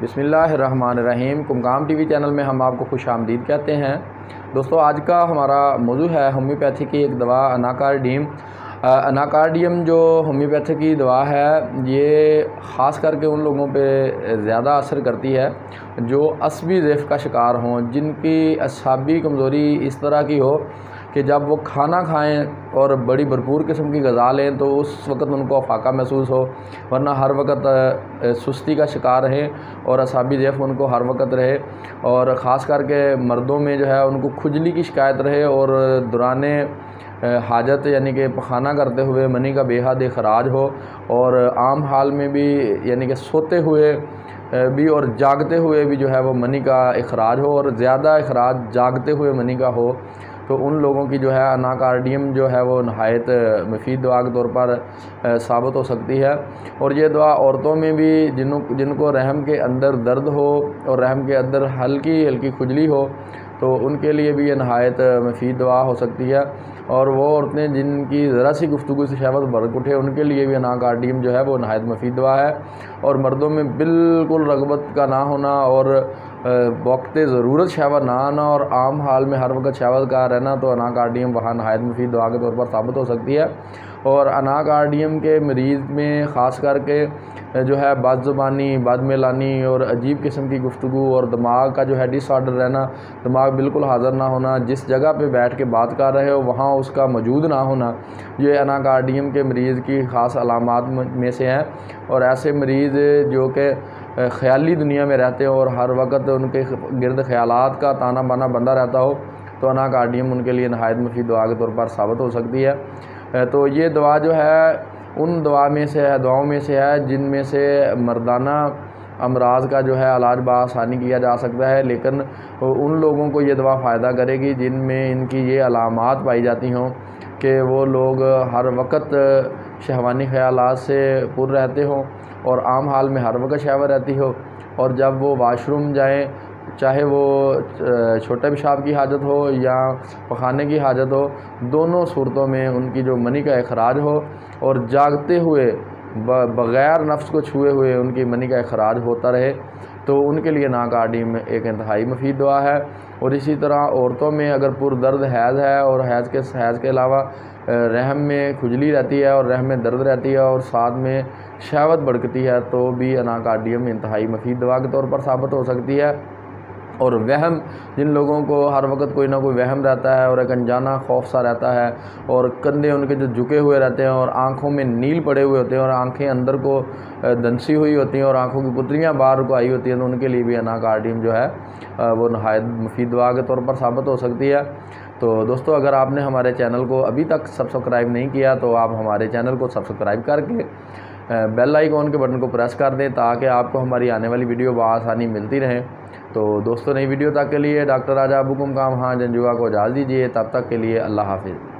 بسم اللہ الرحمن الرحیم۔ کمکام ٹی وی چینل میں ہم آپ کو خوش آمدید کہتے ہیں۔ دوستو، آج کا ہمارا موضوع ہے ہومیوپیتھی کی ایک دوا اناکارڈیم۔ اناکارڈیم جو ہومیوپیتھی کی دوا ہے، یہ خاص کر کے ان لوگوں پہ زیادہ اثر کرتی ہے جو عصبی ضعف کا شکار ہوں، جن کی اعصابی کمزوری اس طرح کی ہو کہ جب وہ کھانا کھائیں اور بڑی بھرپور قسم کی غذا لیں تو اس وقت ان کو افاقہ محسوس ہو، ورنہ ہر وقت سستی کا شکار رہیں اور اعصابی ضعف ان کو ہر وقت رہے، اور خاص کر کے مردوں میں جو ہے ان کو کھجلی کی شکایت رہے، اور دوران حاجت یعنی کہ پخانہ کرتے ہوئے منی کا بے حد اخراج ہو، اور عام حال میں بھی یعنی کہ سوتے ہوئے بھی اور جاگتے ہوئے بھی جو ہے وہ منی کا اخراج ہو، اور زیادہ اخراج جاگتے ہوئے منی کا ہو، تو ان لوگوں کی جو ہے اناکارڈیم جو ہے وہ نہایت مفید دوا کے طور پر ثابت ہو سکتی ہے۔ اور یہ دوا عورتوں میں بھی جن کو رحم کے اندر درد ہو اور رحم کے اندر ہلکی کھجلی ہو، تو ان کے لیے بھی یہ نہایت مفید دوا ہو سکتی ہے۔ اور وہ عورتیں جن کی ذرا سی گفتگو سے شہوت بھڑک اٹھے، ان کے لیے بھی اناکارڈیم جو ہے وہ نہایت مفید دوا ہے۔ اور مردوں میں بالکل رغبت کا نہ ہونا اور وقت ضرورت شہوت نہ آنا اور عام حال میں ہر وقت شہوت کا رہنا، تو اناکارڈیم وہاں نہایت مفید دوا کے طور پر ثابت ہو سکتی ہے۔ اور اناکارڈیم کے مریض میں خاص کر کے جو ہے بد زبانی، بد میلانی اور عجیب قسم کی گفتگو اور دماغ کا جو ہے ڈس آرڈر رہنا، دماغ بالکل حاضر نہ ہونا، جس جگہ پہ بیٹھ کے بات کر رہے ہو وہاں اس کا موجود نہ ہونا، یہ اناکارڈیم کے مریض کی خاص علامات میں سے ہیں۔ اور ایسے مریض جو کہ خیالی دنیا میں رہتے ہو اور ہر وقت ان کے گرد خیالات کا تانا بانا بندہ رہتا ہو، تو اناکارڈیم ان کے لیے نہایت مفید دوا کے طور پر ثابت ہو سکتی ہے۔ تو یہ دوا جو ہے ان دواؤں میں سے ہے جن میں سے مردانہ امراض کا جو ہے علاج بآسانی کیا جا سکتا ہے، لیکن ان لوگوں کو یہ دوا فائدہ کرے گی جن میں ان کی یہ علامات پائی جاتی ہوں کہ وہ لوگ ہر وقت شہوانی خیالات سے پر رہتے ہوں اور عام حال میں ہر وقت شہوت رہتی ہو، اور جب وہ واش روم جائیں، چاہے وہ چھوٹے پیشاب کی حاجت ہو یا پخانے کی حاجت ہو، دونوں صورتوں میں ان کی جو منی کا اخراج ہو اور جاگتے ہوئے بغیر نفس کو چھوئے ہوئے ان کی منی کا اخراج ہوتا رہے، تو ان کے لیے اناکارڈیم ایک انتہائی مفید دوا ہے۔ اور اسی طرح عورتوں میں اگر پر درد حیض ہے اور حیض کے علاوہ رحم میں کھجلی رہتی ہے اور رحم میں درد رہتی ہے اور ساتھ میں شہوت بھڑکتی ہے، تو بھی اناکارڈیم انتہائی مفید دوا کے طور پر ثابت ہو سکتی ہے۔ اور وہم، جن لوگوں کو ہر وقت کوئی نہ کوئی وہم رہتا ہے اور ایک انجانا خوف سا رہتا ہے، اور کندھے ان کے جو جھکے ہوئے رہتے ہیں اور آنکھوں میں نیل پڑے ہوئے ہوتے ہیں اور آنکھیں اندر کو دنسی ہوئی ہوتی ہیں اور آنکھوں کی پتلیاں باہر کو آئی ہوتی ہیں، تو ان کے لیے بھی اناکارڈیم جو ہے وہ نہایت مفید دوا کے طور پر ثابت ہو سکتی ہے۔ تو دوستو، اگر آپ نے ہمارے چینل کو ابھی تک سبسکرائب نہیں کیا تو آپ ہمارے چینل کو سبسکرائب کر کے بیل آئیکن کے بٹن کو پریس کر دیں تاکہ آپ کو ہماری آنے والی ویڈیو بآسانی ملتی رہیں۔ تو دوستو، نئی ویڈیو تک کے لیے ڈاکٹر راجہ ابو کمکام جنجوا کو اجازت دیجیے، تب تک کے لیے اللہ حافظ۔